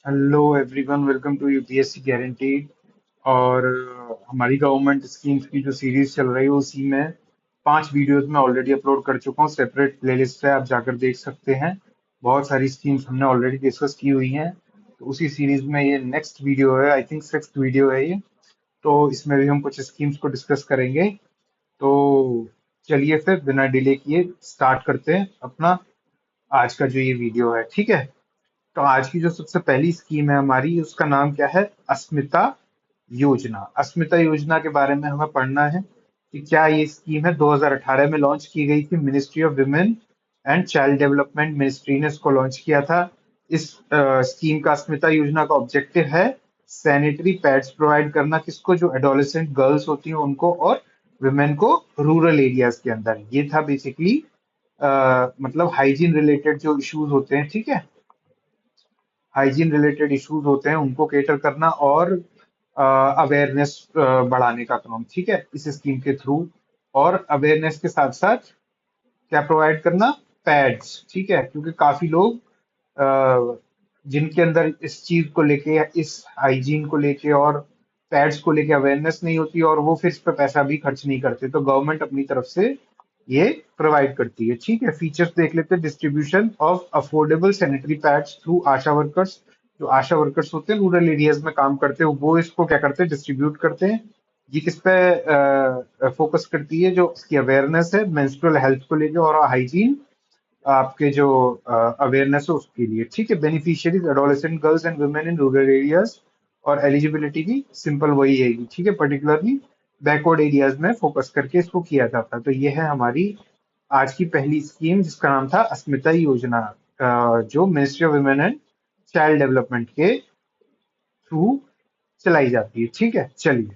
Hello everyone, welcome to UPSC guaranteed. और हमारी government schemes की जो सीरीज चल रही है उसी में 5 वीडियोस में ऑलरेडी अपलोड कर चुका हूँ। सेपरेट प्लेलिस्ट है, आप जाकर देख सकते हैं। बहुत सारी स्कीम्स हमने ऑलरेडी डिस्कस की हुई हैं, तो उसी सीरीज में ये नेक्स्ट वीडियो है। आई थिंक 6th वीडियो है ये। तो इसमें भी हम कुछ स्कीम्स को डिस्कस करेंगे। तो चलिए फिर बिना डिले किए स्टार्ट करते हैं अपना आज का जो ये वीडियो है, ठीक है। तो आज की जो सबसे पहली स्कीम है हमारी, उसका नाम क्या है? अस्मिता योजना। अस्मिता योजना के बारे में हमें पढ़ना है कि क्या ये स्कीम है 2018 में लॉन्च की गई थी। Ministry of women and child development ministry ने इसको लॉन्च किया था। इस स्कीम का, अस्मिता योजना का ऑब्जेक्टिव है सैनिटरी पैड्स प्रोवाइड करना। किसको? जो एडोलेसेंट गर्ल्स होती हैं उनको, और विमेन को रूरल एरियाज के अंदर। ये था बेसिकली मतलब हाइजीन रिलेटेड जो इश्यूज होते हैं, ठीक है, हाइजीन रिलेटेड इश्यूज होते हैं उनको केटर करना, और अवेयरनेस बढ़ाने का काम, ठीक है, इस स्कीम के थ्रू। और अवेयरनेस के साथ साथ क्या प्रोवाइड करना? पैड्स, ठीक है, क्योंकि काफी लोग जिनके अंदर इस चीज को लेके या इस हाइजीन को लेके और पैड्स को लेके अवेयरनेस नहीं होती, और वो फिर इस पे पैसा भी खर्च नहीं करते, तो गवर्नमेंट अपनी तरफ से ये प्रोवाइड करती है, ठीक है। फीचर्स देख लेते हैं। Distribution of affordable sanitary pads through Asha workers. जो आशा वर्कर्स होते हैं रूरल एरियाज में काम करते हैं, वो इसको क्या करते हैं? डिस्ट्रीब्यूट करते हैं। ये किस पे फोकस करती है? जो इसकी अवेयरनेस है मेंस्ट्रुअल हेल्थ को लेके और हाइजीन, आपके जो अवेयरनेस है उसके लिए, ठीक है। Beneficiaries adolescent girls and women in rural areas, और एलिजिबिलिटी भी सिंपल वही है, ठीक है। पर्टिकुलरली बैकवर्ड एरियाज में फोकस करके इसको किया जाता है। तो ये है हमारी आज की पहली स्कीम, जिसका नाम था अस्मिता योजना, जो ministry of women and child development के थ्रू चलाई जाती है, ठीक है। चलिए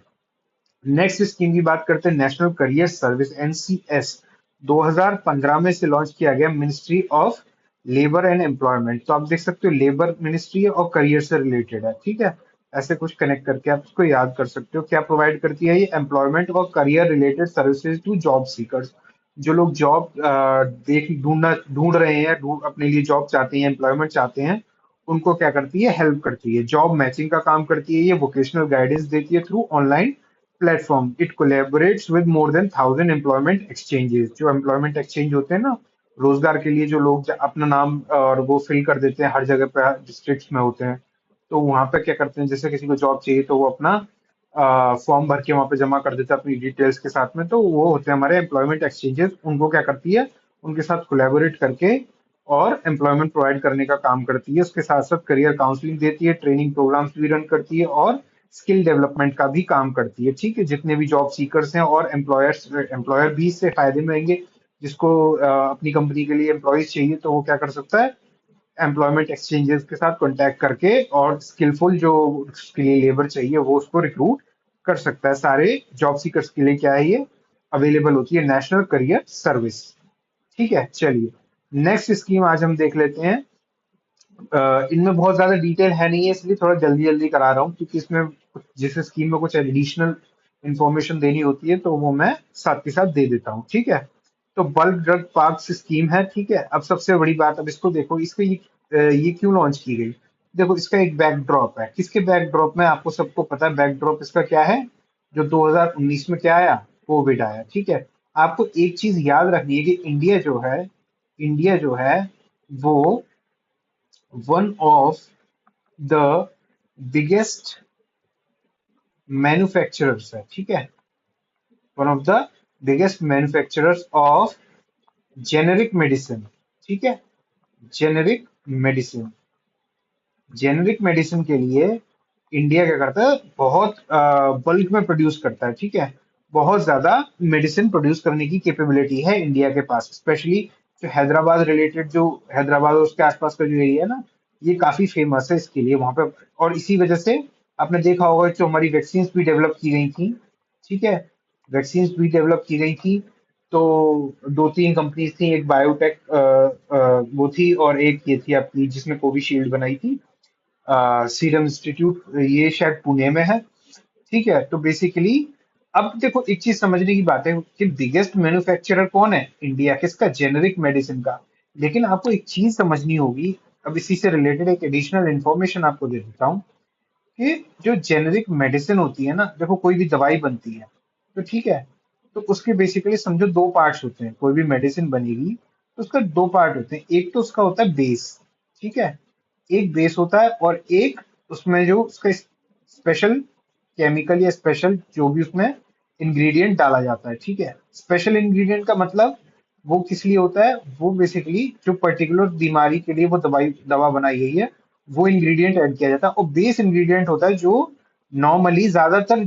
नेक्स्ट स्कीम की बात करते हैं। नेशनल करियर सर्विस, एनसीएस, 2015 में से लॉन्च किया गया। Ministry of labour and employment. तो आप देख सकते हो लेबर मिनिस्ट्री है और करियर से रिलेटेड है, ठीक है। ऐसे कुछ कनेक्ट करके आप इसको याद कर सकते हो। क्या प्रोवाइड करती है ये? एम्प्लॉयमेंट और career related services to job seekers. जो लोग जॉब देख ढूंढ रहे हैं, अपने लिए जॉब चाहते हैं, एम्प्लॉयमेंट चाहते हैं, उनको क्या करती है? हेल्प करती है। जॉब मैचिंग का काम करती है ये। वोकेशनल गाइडेंस देती है through online platform. It collaborates with more than 1000 employment exchanges. जो एम्प्लॉयमेंट एक्सचेंज होते हैं ना, रोजगार के लिए जो लोग अपना नाम और वो फिल कर देते हैं, हर जगह पे डिस्ट्रिक्ट्स में होते हैं, तो वहां पे क्या करते हैं, जैसे किसी को जॉब चाहिए तो वो अपना फॉर्म भर के वहां पे जमा कर देता है अपनी डिटेल्स के साथ में। तो वो होते हैं हमारे एम्प्लॉयमेंट एक्सचेंजेस। उनको क्या करती है? उनके साथ कोलैबोरेट करके और एम्प्लॉयमेंट प्रोवाइड करने का काम करती है। उसके साथ साथ करियर काउंसलिंग देती है, ट्रेनिंग प्रोग्राम्स भी रन करती है, और स्किल डेवलपमेंट का भी काम करती है, ठीक है। जितने भी जॉब सीकर्स हैं और एम्प्लॉयर भी इससे फायदे में रहेंगे। जिसको अपनी कंपनी के लिए एम्प्लॉयज चाहिए, तो वो क्या कर सकता है? एम्प्लॉयमेंट एक्सचेंजेस के साथ कांटेक्ट करके और स्किलफुल जो उसके लिए लेबर चाहिए वो उसको रिक्रूट कर सकता है। सारे जॉब सीकर्स के लिए क्या है ये? अवेलेबल होती है नेशनल करियर सर्विस, ठीक है। चलिए नेक्स्ट स्कीम आज हम देख लेते हैं। इनमें बहुत ज्यादा डिटेल है नहीं है, इसलिए थोड़ा जल्दी जल्दी करा रहा हूँ, क्योंकि इसमें जिस स्कीम में कुछ एडिशनल इंफॉर्मेशन देनी होती है तो वो मैं साथ के साथ दे देता हूँ, ठीक है। तो बल्क ड्रग पार्क स्कीम है, ठीक है। अब सबसे बड़ी बात, अब इसको देखो, इसको ये क्यों लॉन्च की गई? देखो इसका एक बैकड्रॉप है। किसके बैकड्रॉप में? आपको सबको पता है बैकड्रॉप इसका क्या है। जो 2019 में क्या आया? कोविड आया, ठीक है। आपको एक चीज याद रखनी है कि इंडिया जो है वो one of the biggest manufacturers है, ठीक है। One of the biggest manufacturers of generic medicine, ठीक है। जेनेरिक मेडिसिन, जेनेरिक मेडिसिन के लिए इंडिया क्या करता है? बहुत बल्क में प्रोड्यूस करता है, ठीक है। बहुत ज्यादा मेडिसिन प्रोड्यूस करने की कैपेबिलिटी है इंडिया के पास। स्पेशली जो हैदराबाद रिलेटेड, जो हैदराबाद और उसके आसपास का जो एरिया है ना, ये काफी फेमस है इसके लिए वहां पे। और इसी वजह से आपने देखा होगा जो हमारी वैक्सीन भी डेवलप की गई थी, ठीक है, वैक्सीन भी डेवलप की गई थी। तो 2-3 कंपनीज थी, एक बायोटेक वो थी, और एक ये थी आपकी जिसने कोविशील्ड बनाई थी, सीरम इंस्टीट्यूट, ये शायद पुणे में है, ठीक है। तो बेसिकली अब देखो एक चीज समझने की बात है कि बिगेस्ट मैन्युफैक्चरर कौन है इंडिया, किसका? जेनेरिक मेडिसिन का। लेकिन आपको एक चीज समझनी होगी, अब इसी से रिलेटेड एक एडिशनल इंफॉर्मेशन आपको दे देता हूँ कि जो जेनेरिक मेडिसिन होती है ना, देखो कोई भी दवाई बनती है तो ठीक है, तो उसके बेसिकली समझो दो पार्ट्स होते हैं। कोई भी मेडिसिन बनेगी तो उसका दो पार्ट होते हैं। एक तो उसका होता है बेस, ठीक है, एक बेस होता है, और एक उसमें जो उसका स्पेशल केमिकल या स्पेशल जो भी उसमें इंग्रेडिएंट डाला जाता है, ठीक है। स्पेशल इंग्रेडिएंट का मतलब वो किस लिए होता है, वो बेसिकली जो पर्टिकुलर बीमारी के लिए वो दवा बनाई गई है वो इंग्रेडिएंट ऐड किया जाता है। और बेस इंग्रेडिएंट होता है जो नॉर्मली ज्यादातर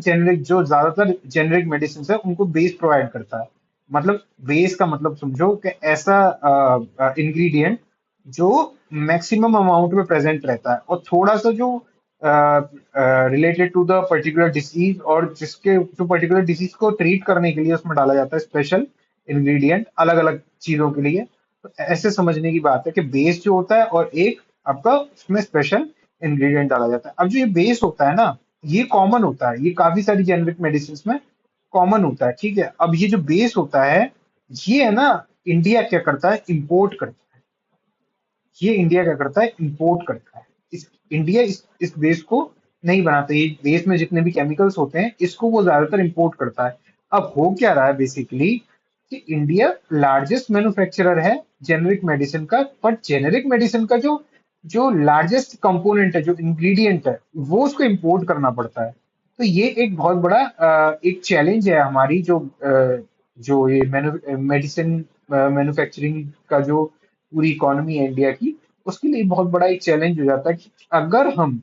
जेनरिक मेडिसिन है उनको बेस प्रोवाइड करता है। मतलब बेस का मतलब समझो कि ऐसा इंग्रेडिएंट जो मैक्सिमम अमाउंट में प्रेजेंट रहता है और थोड़ा सा जो related to the particular disease, और जिसके जो पर्टिकुलर डिसीज को ट्रीट करने के लिए उसमें डाला जाता है स्पेशल इंग्रेडिएंट अलग अलग चीजों के लिए। तो ऐसे समझने की बात है कि बेस जो होता है और एक आपका उसमें स्पेशल इंग्रेडिएंट डाला जाता है। अब जो ये बेस होता है ना, ये कॉमन होता है, ये काफी सारी जेनरिक मेडिसिन में कॉमन होता है, ठीक है। अब ये जो बेस होता है, ये है ना, इंडिया क्या करता है, इंपोर्ट करता है। ये इंडिया क्या करता है, इंपोर्ट करता है। इंडिया इस बेस को नहीं बनाता। ये बेस में जितने भी केमिकल्स होते हैं इसको वो ज्यादातर इंपोर्ट करता है। अब हो क्या रहा है बेसिकली कि इंडिया लार्जेस्ट मैन्युफैक्चरर है जेनेरिक मेडिसिन का, बट जेनेरिक मेडिसिन का जो जो लार्जेस्ट कंपोनेंट है, जो इंग्रेडिएंट है, वो उसको इंपोर्ट करना पड़ता है। तो ये एक बहुत बड़ा एक चैलेंज है हमारी जो ये मेडिसिन मैन्युफैक्चरिंग का जो पूरी इकोनॉमी है इंडिया की, उसके लिए बहुत बड़ा एक चैलेंज हो जाता है कि अगर हम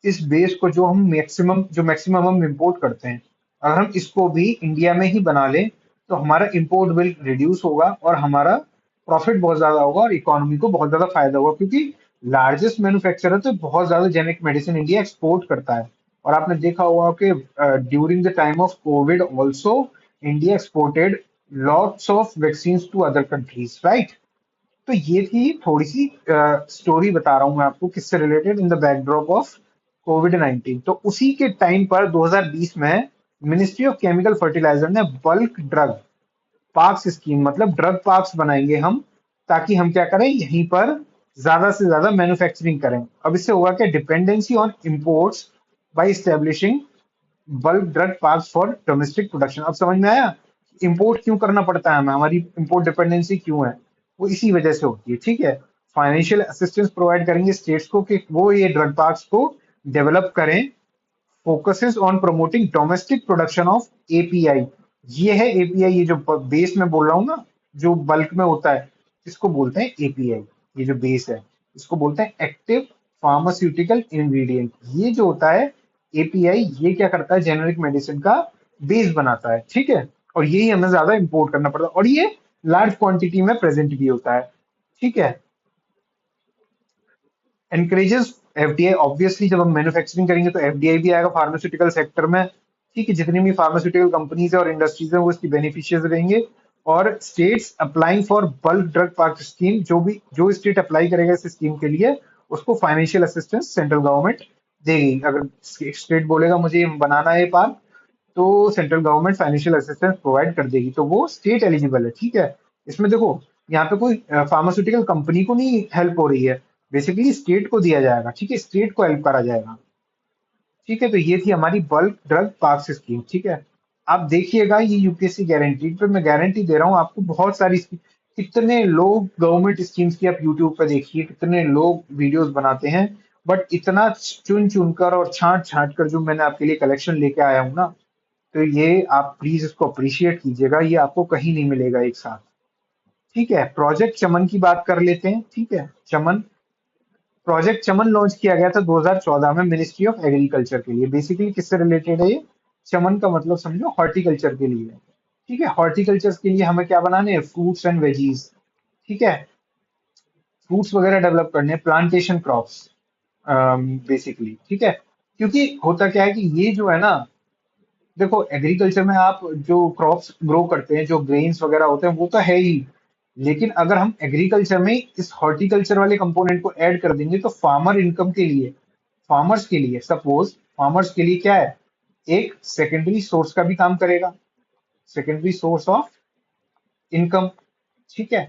इस बेस को जो मैक्सिमम हम इंपोर्ट करते हैं, अगर हम इसको भी इंडिया में ही बना लें तो हमारा इंपोर्ट बिल रिड्यूस होगा और हमारा प्रॉफिट बहुत ज्यादा होगा और इकोनॉमी को बहुत ज्यादा फायदा होगा, क्योंकि लार्जेस्ट मैन्युफैक्चरर तो बहुत ज्यादा जेनेरिक मेडिसिन इंडिया एक्सपोर्ट करता है। और आपने देखा होगा कि during the time of Covid also India exported lots of vaccine to other countries, right. तो ये थी थोड़ी सी स्टोरी बता रहा हूँ मैं आपको किससे related in the backdrop of Covid 19। तो उसी के टाइम पर 2020 में मिनिस्ट्री ऑफ केमिकल फर्टिलाइजर ने बल्क ड्रग पार्क्स स्कीम, मतलब ड्रग पार्क्स बनाएंगे हम, ताकि हम क्या करें, यहीं पर ज्यादा से ज्यादा मैन्युफैक्चरिंग करें। अब इससे होगा क्या, dependency on imports by establishing bulk drug parks for domestic production. अब समझ में आया इंपोर्ट क्यों करना पड़ता है हमें, हमारी इंपोर्ट डिपेंडेंसी क्यों है, वो इसी वजह से होती है, ठीक है। फाइनेंशियल असिस्टेंस प्रोवाइड करेंगे स्टेट्स को कि वो ये ड्रग पार्क्स को डेवलप करें। Focuses on promoting domestic production of API. ये है एपीआई, ये जो बेस में बोल रहा हूँ ना, जो बल्क में होता है, इसको बोलते हैं एपीआई। ये जो बेस है इसको बोलते हैं एक्टिव फार्मास्यूटिकल इंग्रेडिएंट। ये जो होता है एपीआई, ये क्या करता है, जेनेरिक मेडिसिन का बेस बनाता है, ठीक है। और यही हमें ज्यादा इंपोर्ट करना पड़ता है और ये लार्ज क्वांटिटी में प्रेजेंट भी होता है, ठीक है। एनकरेजेस एफडीआई, ऑब्वियसली जब हम मैन्युफैक्चरिंग करेंगे तो एफडीआई भी आएगा फार्मास्यूटिकल सेक्टर में, ठीक है। जितनी भी फार्मास्यूटिकल कंपनीज है और इंडस्ट्रीज है वो इसकी बेनिफिशियर्स रहेंगे। और states applying for bulk drug park scheme, जो स्टेट अप्लाई करेगा इस स्कीम के लिए उसको फाइनेंशियल असिस्टेंस सेंट्रल गवर्नमेंट देगी। अगर स्टेट बोलेगा मुझे ये बनाना है पार्क, तो central government financial assistance provide कर देगी, तो वो स्टेट एलिजिबल है, ठीक है। इसमें देखो यहाँ पे कोई फार्मास्यूटिकल कंपनी को नहीं हेल्प हो रही है, बेसिकली स्टेट को दिया जाएगा, ठीक है, स्टेट को हेल्प करा जाएगा, ठीक है। तो ये थी हमारी बल्क ड्रग पार्क स्कीम, ठीक है। आप देखिएगा ये यूपीएससी गारंटी पे मैं गारंटी दे रहा हूँ आपको, बहुत सारी कितने लोग गवर्नमेंट स्कीम्स की आप यूट्यूब पे देखिए, कितने लोग वीडियोस बनाते हैं, बट इतना चुन चुन कर और छांट छांट कर जो मैंने आपके लिए कलेक्शन लेके आया हूँ ना, तो ये आप प्लीज इसको अप्रिशिएट कीजिएगा, ये आपको कहीं नहीं मिलेगा एक साथ, ठीक है। प्रोजेक्ट चमन की बात कर लेते हैं, ठीक है। चमन, प्रोजेक्ट चमन लॉन्च किया गया था 2014 में मिनिस्ट्री ऑफ एग्रीकल्चर के लिए। बेसिकली किससे रिलेटेड है ये, चमन का मतलब समझो हॉर्टिकल्चर के लिए, ठीक है। हॉर्टिकल्चर के लिए हमें क्या बनाने हैं, फ्रूट्स एंड वेजीज, ठीक है, फ्रूट्स वगैरह डेवलप करने, प्लांटेशन क्रॉप्स बेसिकली, ठीक है। क्योंकि होता क्या है कि ये जो है ना, देखो एग्रीकल्चर में आप जो क्रॉप्स ग्रो करते हैं, जो ग्रेन्स वगैरह होते हैं वो तो है ही, लेकिन अगर हम एग्रीकल्चर में इस हॉर्टिकल्चर वाले कंपोनेंट को ऐड कर देंगे तो फार्मर इनकम के लिए, फार्मर्स के लिए, सपोज फार्मर्स के लिए क्या है, एक सेकेंडरी सोर्स का भी काम करेगा, सेकेंडरी सोर्स ऑफ इनकम, ठीक है।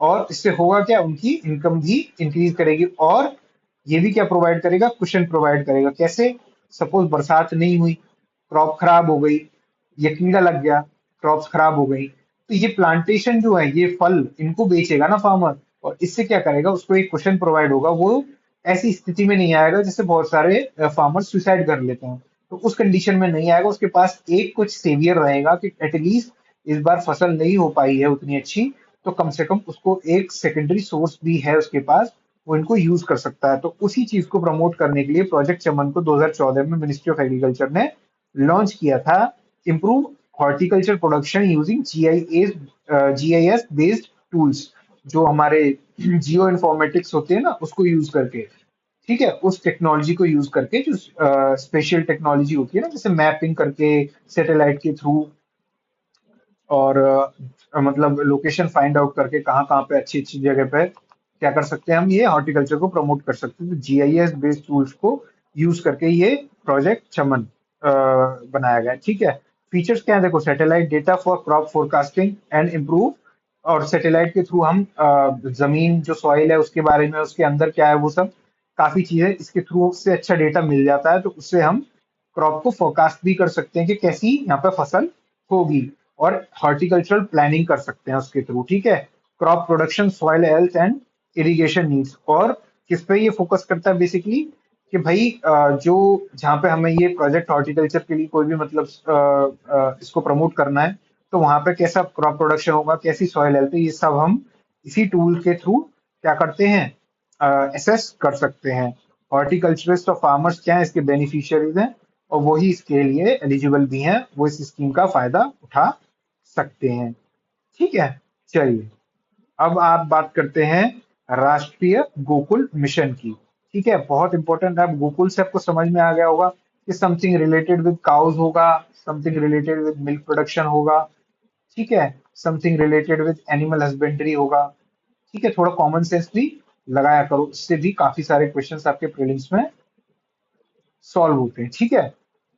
और इससे होगा क्या, उनकी इनकम भी इंक्रीज करेगी। और ये भी क्या प्रोवाइड करेगा, कुशन प्रोवाइड करेगा। कैसे? सपोज बरसात नहीं हुई, क्रॉप खराब हो गई, या कीड़ा लग गया, क्रॉप्स खराब हो गई, तो ये प्लांटेशन जो है, ये फल इनको बेचेगा ना फार्मर, और इससे क्या करेगा, उसको एक क्वेश्चन प्रोवाइड होगा, वो ऐसी स्थिति में नहीं आएगा जैसे बहुत सारे फार्मर सुसाइड कर लेते हैं, तो उस कंडीशन में नहीं आएगा। उसके पास एक कुछ सेवियर रहेगा कि एटलीस्ट इस बार फसल नहीं हो पाई है उतनी अच्छी, तो कम से कम उसको एक सेकेंडरी सोर्स भी है उसके पास, वो इनको यूज कर सकता है। तो उसी चीज को प्रमोट करने के लिए प्रोजेक्ट चमन को 2014 में मिनिस्ट्री ऑफ एग्रीकल्चर ने लॉन्च किया था। Improve horticulture production using GIS based tools, जो हमारे जियो इन्फॉर्मेटिक्स होते हैं ना, उसको यूज करके, ठीक है, उस टेक्नोलॉजी को यूज करके, जो स्पेशल टेक्नोलॉजी होती है ना, जैसे मैपिंग करके सैटेलाइट के थ्रू, और मतलब लोकेशन फाइंड आउट करके कहाँ कहाँ पे अच्छी अच्छी जगह पे क्या कर सकते हैं, हम ये हॉर्टिकल्चर को प्रमोट कर सकते हैं। तो जीआईएस बेस्ड टूल्स को यूज करके ये प्रोजेक्ट चमन बनाया गया है, ठीक है। फीचर्स क्या है, देखो, satellite data for crop forecasting and improve, और सैटेलाइट के थ्रू हम जमीन जो सॉइल है उसके बारे में, उसके अंदर क्या है वो सब काफी चीजें इसके थ्रू से अच्छा डेटा मिल जाता है, तो उससे हम क्रॉप को फोरकास्ट भी कर सकते हैं कि कैसी यहाँ पे फसल होगी, और हॉर्टिकल्चरल प्लानिंग कर सकते हैं उसके थ्रू, ठीक है। Crop production, soil health and irrigation needs, और किस पे ये फोकस करता है बेसिकली, कि भाई जो जहाँ पे हमें ये प्रोजेक्ट हॉर्टिकल्चर के लिए कोई भी मतलब इसको प्रमोट करना है, तो वहां पे कैसा क्रॉप प्रोडक्शन होगा, कैसी सॉइल हेल्थ है, ये सब हम इसी टूल के थ्रू क्या करते हैं, एसेस कर सकते हैं। हॉर्टिकल्चरिस्ट और फार्मर्स क्या है, इसके बेनिफिशियरीज हैं, और वही इसके लिए एलिजिबल भी हैं, वो इस स्कीम का फायदा उठा सकते हैं, ठीक है। चलिए, अब आप बात करते हैं राष्ट्रीय गोकुल मिशन की, ठीक है, बहुत इंपॉर्टेंट है। अब गोकुल से आपको समझ में आ गया होगा कि समथिंग रिलेटेड विद काउज होगा, something related with milk production होगा, ठीक है, something related with animal husbandry होगा, ठीक है। थोड़ा कॉमन सेंस भी लगाया करो, इससे भी काफी सारे क्वेश्चंस आपके प्रीलिम्स में सॉल्व होते हैं, ठीक है।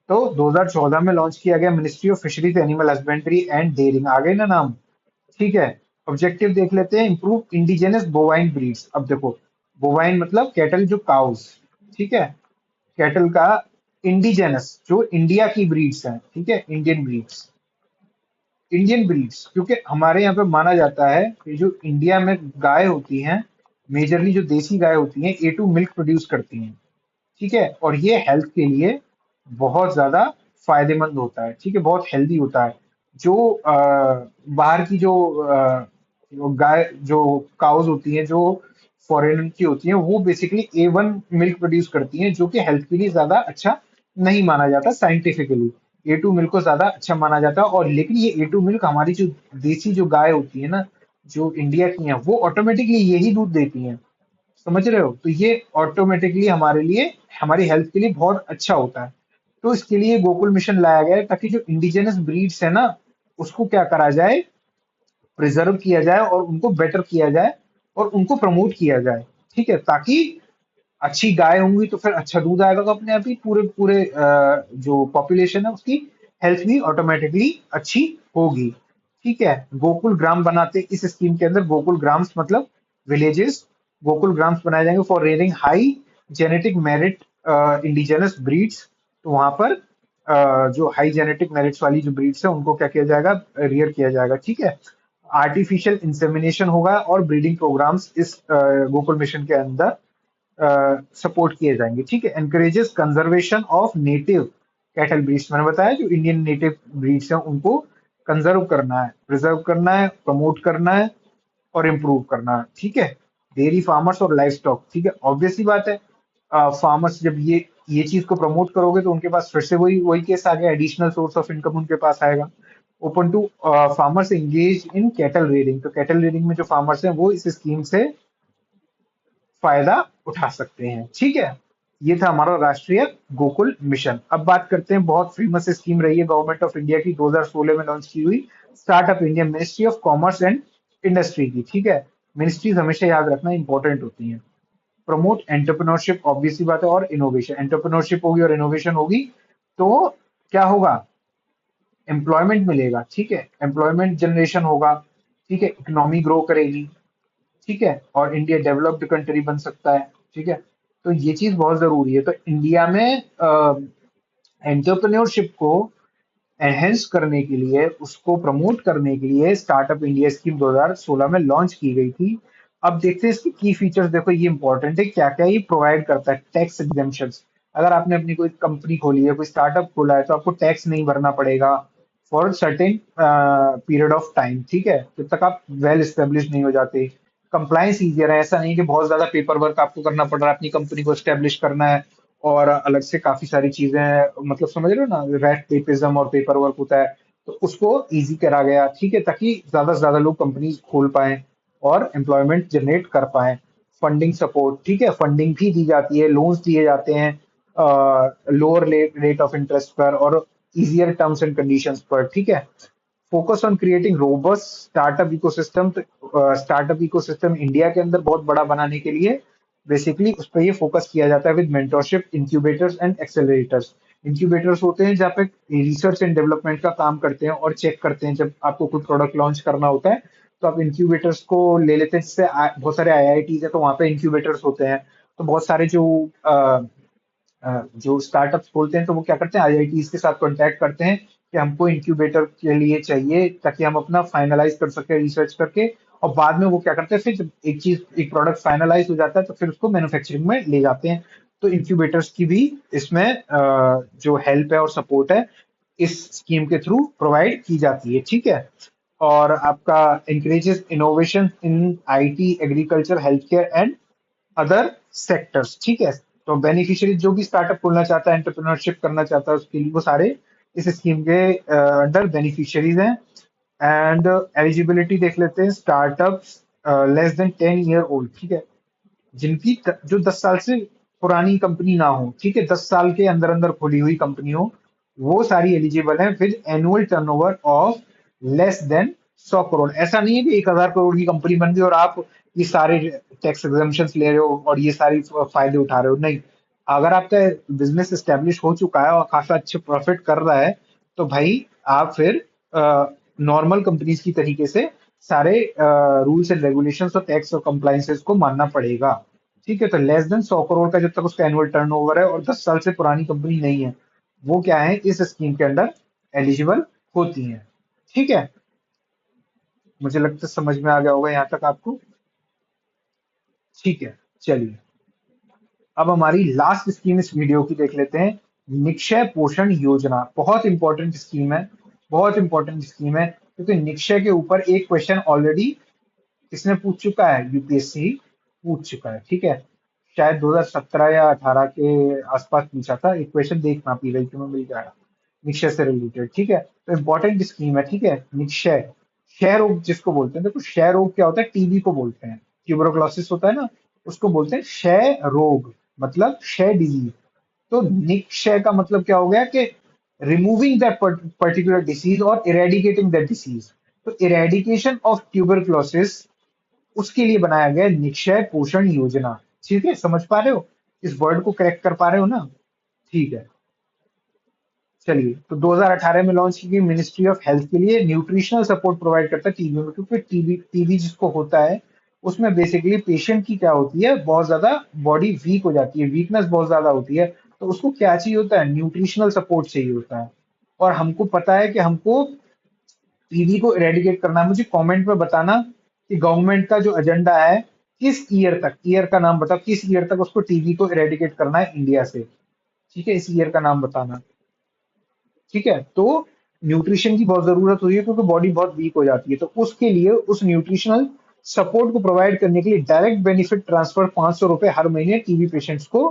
तो 2014 में लॉन्च किया गया ministry of fisheries, animal husbandry and dairying, आ गए ना नाम, ठीक है। ऑब्जेक्टिव देख लेते हैं, इंप्रूव इंडिजिनस बोवाइन ब्रीड्स। अब देखो, बोवाइन मतलब कैटल, जो काउस, ठीक है, कैटल का इंडिजेनस, जो इंडिया की ब्रीड्स हैं, ठीक है, इंडियन ब्रीड्स, इंडियन ब्रीड्स, क्योंकि हमारे यहाँ पे माना जाता है कि जो इंडिया में गाय होती हैं, मेजरली जो देसी गाय होती हैं, ए टू मिल्क प्रोड्यूस करती हैं, ठीक है, और ये हेल्थ के लिए बहुत ज्यादा फायदेमंद होता है, ठीक है, बहुत हेल्दी होता है। जो बाहर की जो गाय, जो काउज होती हैं, जो फॉरेन की होती हैं, वो बेसिकली A1 मिल्क प्रोड्यूस करती हैं, जो कि हेल्थ के लिए ज्यादा अच्छा नहीं माना जाता साइंटिफिकली। A2 मिल्क को ज्यादा अच्छा माना जाता है, और लेकिन ये A2 मिल्क हमारी जो देसी जो गाय होती है ना, जो इंडिया की है, वो ऑटोमेटिकली यही दूध देती हैं, समझ रहे हो, तो ये ऑटोमेटिकली हमारे लिए, हमारी हेल्थ के लिए बहुत अच्छा होता है। तो इसके लिए गोकुल मिशन लाया गया है, ताकि जो इंडिजिनस ब्रीड्स है ना, उसको क्या करा जाए, प्रिजर्व किया जाए, और उनको बेटर किया जाए, और उनको प्रमोट किया जाए, ठीक है, ताकि अच्छी गाय होंगी तो फिर अच्छा दूध आएगा, तो अपने आप ही पूरे पूरे जो पॉपुलेशन है उसकी हेल्थ भी ऑटोमेटिकली अच्छी होगी, ठीक है। गोकुल ग्राम बनाते, इस स्कीम के अंदर गोकुल ग्राम्स मतलब विलेजेस, गोकुल ग्राम्स बनाए जाएंगे for rearing high genetic merit indigenous breeds. तो वहां पर जो हाई जेनेटिक मेरिट्स वाली जो ब्रीड्स है, उनको क्या किया जाएगा, रियर किया जाएगा, ठीक है। आर्टिफिशियल इंसेमिनेशन होगा, और ब्रीडिंग प्रोग्राम्स इस गोकुल मिशन के अंदर सपोर्ट किए जाएंगे, ठीक है। Encourages conservation of native cattle breeds, मैंने बताया जो इंडियन नेटिव ब्रीड्स हैं, उनको कंजर्व करना है, प्रिजर्व करना है, प्रमोट करना है, और इम्प्रूव करना है, ठीक है। डेयरी फार्मर्स और लाइफ स्टॉक, ठीक है, ऑब्वियस सी बात है, फार्मर्स जब ये चीज को प्रमोट करोगे, तो उनके पास फिर से वही वही केस आ गया, एडिशनल सोर्स ऑफ इनकम उनके पास आएगा। Open to farmers engage in cattle rearing, तो कैटल रेयरिंग में जो फार्मर्स हैं, वो इस स्कीम से फायदा उठा सकते हैं, ठीक है। ये था हमारा राष्ट्रीय गोकुल मिशन। अब बात करते हैं, बहुत फेमस स्कीम रही है गवर्नमेंट ऑफ इंडिया की, 2016 में लॉन्च की हुई, startup India, ministry of commerce and industry की, ठीक है। मिनिस्ट्रीज हमेशा याद रखना इंपॉर्टेंट होती हैं। प्रमोट एंटरप्रेन्योरशिप, ऑब्वियस सी बात है, और इनोवेशन, एंटरप्रेन्योरशिप होगी और इनोवेशन होगी, तो क्या होगा, एम्प्लॉयमेंट मिलेगा, ठीक है, एम्प्लॉयमेंट जनरेशन होगा, ठीक है, इकोनॉमी ग्रो करेगी, ठीक है, और इंडिया डेवलप्ड कंट्री बन सकता है। ठीक है, तो ये चीज बहुत जरूरी है। तो इंडिया में एंटरप्रेन्योरशिप को एनहेंस करने के लिए, उसको प्रमोट करने के लिए स्टार्टअप इंडिया स्कीम 2016 में लॉन्च की गई थी। अब देखते हैं इसके की फीचर्स। देखो ये इंपॉर्टेंट है, क्या क्या ये प्रोवाइड करता है। टैक्स एग्जेम्पशंस, अगर आपने अपनी कोई कंपनी खोली है, कोई स्टार्टअप खोला है, तो आपको टैक्स नहीं भरना पड़ेगा for certain period of time. ठीक है, जब तक आप वेल स्टेब्लिश नहीं हो जाते। कंप्लायंस ईजियर है, ऐसा नहीं कि बहुत ज्यादा पेपर वर्क आपको करना पड़ रहा है, अपनी कंपनी को स्टेब्लिश करना है और अलग से काफी सारी चीजें, मतलब समझ रहे हो ना, रेड टेपिज्म और पेपर वर्क होता है, तो उसको इजी करा गया। ठीक है, ताकि ज्यादा से ज्यादा लोग कंपनीज खोल पाए और एम्प्लॉयमेंट जनरेट कर पाए। फंडिंग सपोर्ट, ठीक है, फंडिंग भी दी जाती है, लोन्स दिए जाते हैं लोअर रेट ऑफ इंटरेस्ट पर और इजियर टर्म्स एंड कंडीशंस पर। ठीक है, focus on creating robust startup ecosystem. Startup ecosystem India के अंदर बहुत बड़ा बनाने के लिए बेसिकली उस पर ये फोकस किया जाता है with mentorship, incubators and accelerators. Incubators होते हैं जहाँ पे रिसर्च एंड डेवलपमेंट का काम करते हैं और चेक करते हैं जब आपको कोई प्रोडक्ट लॉन्च करना होता है, तो आप इंक्यूबेटर्स को ले लेते हैं। जिससे बहुत सारे आईआईटीज है, तो वहाँ पे इंक्यूबेटर्स होते हैं। तो बहुत सारे जो स्टार्टअप्स खोलते हैं, तो वो क्या करते हैं, आईआईटीज के साथ कांटेक्ट करते हैं कि हमको इंक्यूबेटर के लिए चाहिए, ताकि हम अपना फाइनलाइज कर सके रिसर्च करके। और बाद में वो क्या करते हैं, फिर जब एक प्रोडक्ट फाइनलाइज हो जाता है, तो फिर उसको मैन्युफैक्चरिंग में ले जाते हैं। तो इंक्यूबेटर्स की भी इसमें जो हेल्प है और सपोर्ट है, इस स्कीम के थ्रू प्रोवाइड की जाती है। ठीक है, और आपका encourages innovation in IT, agriculture, health care and other sectors. ठीक है, तो बेनिफिशियरी जो भी स्टार्टअप खोलना चाहता है, एंटरप्रेन्योरशिप करना चाहता है, उसके लिए वो सारे इस स्कीम के अंडर बेनिफिशियरीज हैं। एंड एलिजिबिलिटी देख लेते हैं। Startups less than 10 year old, ठीक है, जो 10 साल से पुरानी कंपनी ना हो, ठीक है, 10 साल के अंदर अंदर खुली हुई कंपनी हो, वो सारी एलिजिबल है with annual turnover of less than 100 crore. ऐसा नहीं है कि 1,000 करोड़ की कंपनी बन गई और आप ये सारे टैक्स एग्जाम्पशन ले रहे हो और ये सारी फायदे उठा रहे हो। नहीं, अगर आपका बिजनेस एस्टेब्लिश हो चुका है और खासा अच्छे प्रॉफिट कर रहा है, तो भाई आप फिर नॉर्मल कंपनीज की तरीके से सारे रूल्स एंड रेगुलेशंस और टैक्स और कंप्लाइंसेस को मानना पड़ेगा। ठीक है, तो लेस देन 100 करोड़ का जब तक उसका एनुअल टर्नओवर है और 10 साल से पुरानी कंपनी नहीं है, वो क्या है, इस स्कीम के अंडर एलिजिबल होती हैं। ठीक है, मुझे लगता है समझ में आ गया होगा यहाँ तक आपको। ठीक है, चलिए अब हमारी लास्ट स्कीम इस वीडियो की देख लेते हैं। निक्षय पोषण योजना बहुत इंपॉर्टेंट स्कीम है, बहुत इंपॉर्टेंट स्कीम है, क्योंकि निक्षय के ऊपर एक क्वेश्चन ऑलरेडी किसने पूछ चुका है, यूपीएससी पूछ चुका है। ठीक है, शायद 2017 या 18 के आसपास पूछा था। एक क्वेश्चन देखना, पीवाईक्यू में मिल जाएगा निक्षय से रिलेटेड। ठीक है, तो इंपॉर्टेंट स्कीम है। ठीक है, निक्षय, क्षय रोग जिसको बोलते हैं, देखो क्षय रोग क्या होता है, टीबी को बोलते हैं, ट्यूबरकुलोसिस होता है ना, उसको बोलते हैं क्षय रोग, मतलब क्षय डिजीज। तो निक्षय का मतलब क्या हो गया कि रिमूविंग दैट पर्टिकुलर डिसीज और इरेडिकेटिंग दैट डिसीज। तो इरेडिकेशन ऑफ ट्यूबरकुलोसिस, उसके लिए बनाया गया निक्षय पोषण योजना। ठीक है, समझ पा रहे हो, इस वर्ड को करेक्ट कर पा रहे हो ना। ठीक है, चलिए, तो 2018 में लॉन्च की गई, मिनिस्ट्री ऑफ हेल्थ के लिए न्यूट्रिशनल सपोर्ट प्रोवाइड करता है टीबी में, क्योंकि टीबी टीबी जिसको होता है, उसमें बेसिकली पेशेंट की क्या होती है, बहुत ज्यादा बॉडी वीक हो जाती है, वीकनेस बहुत ज्यादा होती है। तो उसको क्या चाहिए होता है, न्यूट्रिशनल सपोर्ट चाहिए होता है। और हमको पता है कि हमको टीबी को इरेडिकेट करना है। मुझे कमेंट में बताना कि गवर्नमेंट का जो एजेंडा है, किस ईयर तक, ईयर का नाम बताओ, किस ईयर तक उसको टीबी को इरेडिकेट करना है इंडिया से। ठीक है, इस ईयर का नाम बताना। ठीक है, तो न्यूट्रिशन की बहुत जरूरत होती है, क्योंकि बॉडी बहुत वीक हो जाती है। तो उसके लिए उस न्यूट्रिशनल सपोर्ट को प्रोवाइड करने के लिए डायरेक्ट बेनिफिट ट्रांसफर 500 रुपए हर महीने टीबी पेशेंट्स को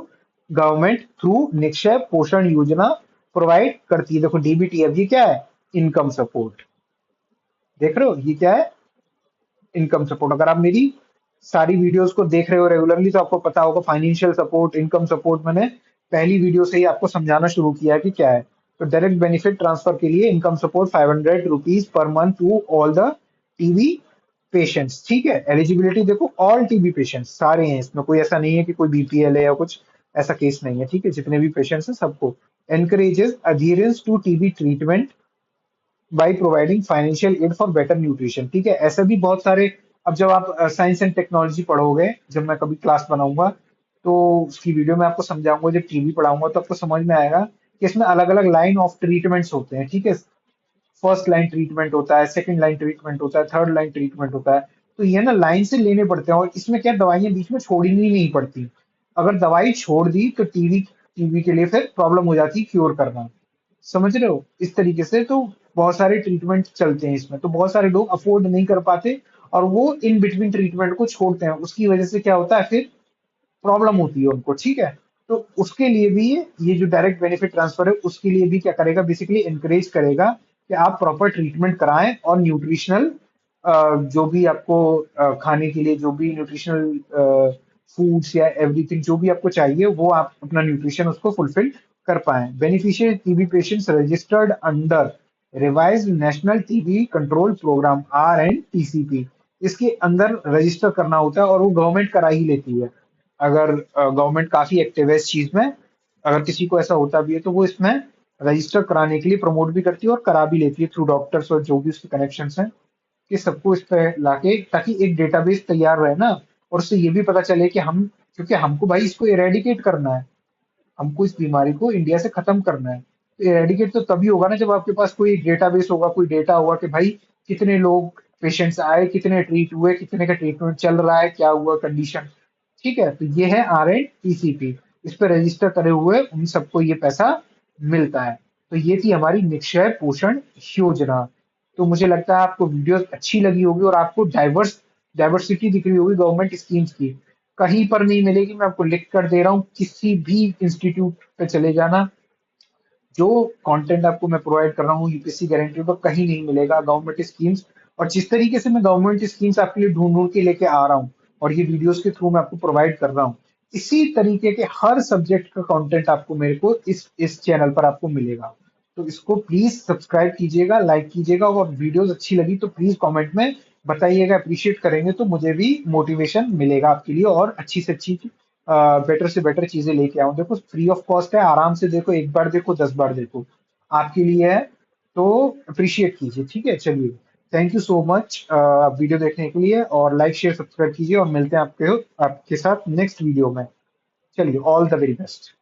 गवर्नमेंट थ्रू निक्षय पोषण योजना प्रोवाइड करती है। देखो डीबीटी, अब ये क्या है, इनकम सपोर्ट। देख रहे हो ये क्या है, इनकम सपोर्ट। अगर आप मेरी सारी वीडियोस को देख रहे हो रेगुलरली, तो आपको पता होगा फाइनेंशियल सपोर्ट, इनकम सपोर्ट मैंने पहली वीडियो से ही आपको समझाना शुरू किया है कि क्या है। तो डायरेक्ट बेनिफिट ट्रांसफर के लिए income support 500 rupees per month to all the TB patients. ठीक है, एलिजिबिलिटी देखो, ऑल टीबी पेशेंट्स सारे हैं इसमें, कोई ऐसा नहीं है कि कोई बीपीएल है या कुछ ऐसा केस नहीं है। ठीक है, जितने भी पेशेंट्स हैं सबको। Encourages adherence to TB treatment by providing financial aid for better nutrition. ठीक है, ऐसे भी बहुत सारे अब जब आप साइंस एंड टेक्नोलॉजी पढ़ोगे, जब मैं कभी क्लास बनाऊंगा तो उसकी वीडियो में आपको समझाऊंगा, जब टीवी पढ़ाऊंगा तो आपको समझ में आएगा कि इसमें अलग अलग लाइन ऑफ ट्रीटमेंट्स होते हैं, ठीक है। फर्स्ट लाइन ट्रीटमेंट होता है, सेकंड लाइन ट्रीटमेंट होता है, थर्ड लाइन ट्रीटमेंट होता है। तो ये ना लाइन से लेने पड़ते हैं, और इसमें क्या दवाइयां बीच में छोड़नी नहीं पड़ती। अगर दवाई छोड़ दी तो टीवी टीवी के लिए फिर प्रॉब्लम हो जाती है क्योर करना। समझ रहे हो इस तरीके से। तो बहुत सारे ट्रीटमेंट चलते हैं इसमें, तो बहुत सारे लोग अफोर्ड नहीं कर पाते और वो इन बिटवीन ट्रीटमेंट को छोड़ते हैं। उसकी वजह से क्या होता है, फिर प्रॉब्लम होती है उनको, ठीक है। तो उसके लिए भी ये जो डायरेक्ट बेनिफिट ट्रांसफर है, उसके लिए भी क्या करेगा, बेसिकली इंकरेज करेगा कि आप प्रॉपर ट्रीटमेंट कराएं, और न्यूट्रिशनल जो भी आपको खाने के लिए जो भी न्यूट्रिशनल फूड्स या एवरीथिंग जो भी आपको चाहिए, वो आप अपना न्यूट्रिशन उसको फुलफिल कर पाए। Beneficial TB patients registered under revised national TB control programme RNTCP, इसके अंदर रजिस्टर करना होता है, और वो गवर्नमेंट करा ही लेती है। अगर गवर्नमेंट काफी एक्टिव है इस चीज में, अगर किसी को ऐसा होता भी है तो वो इसमें रजिस्टर कराने के लिए प्रमोट भी करती है और करा भी लेती है थ्रू डॉक्टर्स और जो भी उसके कनेक्शंस हैं, कि सबको इस पे लाके, ताकि एक डेटाबेस तैयार रहे ना। और उससे ये भी पता चले कि हम, क्योंकि हमको भाई इसको इरेडिकेट करना है, हमको इस बीमारी को इंडिया से खत्म करना है। तो इरेडिकेट तो तभी होगा ना जब आपके पास कोई डेटाबेस होगा, कोई डेटा होगा कि भाई कितने लोग पेशेंट्स आए, कितने ट्रीट हुए, कितने का ट्रीटमेंट चल रहा है, क्या हुआ कंडीशन। ठीक है, तो ये है RNTCP। इस पे रजिस्टर करे हुए उन सबको ये पैसा मिलता है। तो ये थी हमारी निक्षय पोषण योजना। तो मुझे लगता है आपको वीडियो अच्छी लगी होगी, और आपको डाइवर्सिटी दिख रही होगी गवर्नमेंट स्कीम्स की। कहीं पर नहीं मिलेगी, मैं आपको लिख कर दे रहा हूँ, किसी भी इंस्टीट्यूट पे चले जाना, जो कंटेंट आपको मैं प्रोवाइड कर रहा हूँ यूपीएससी गारंटी पर, कहीं नहीं मिलेगा गवर्नमेंट स्कीम्स। और जिस तरीके से मैं गवर्नमेंट स्कीम्स आपके लिए ढूंढ ढूंढ के लेके आ रहा हूँ, और ये वीडियोस के थ्रू मैं आपको प्रोवाइड कर रहा हूँ, इसी तरीके के हर सब्जेक्ट का कंटेंट आपको मेरे को इस चैनल पर आपको मिलेगा। तो इसको प्लीज सब्सक्राइब कीजिएगा, लाइक कीजिएगा, और वीडियोस अच्छी लगी तो प्लीज कमेंट में बताइएगा, अप्रिशिएट करेंगे तो मुझे भी मोटिवेशन मिलेगा आपके लिए, और अच्छी से अच्छी बेटर से बेटर चीजें लेके आऊं। देखो फ्री ऑफ कॉस्ट है, आराम से देखो, एक बार देखो 10 बार देखो, आपके लिए है। तो अप्रिशिएट कीजिए, ठीक है। चलिए, thank you so much video देखने के लिए, और लाइक शेयर सब्सक्राइब कीजिए, और मिलते हैं आपके साथ नेक्स्ट वीडियो में। चलिए, ऑल द वेरी बेस्ट।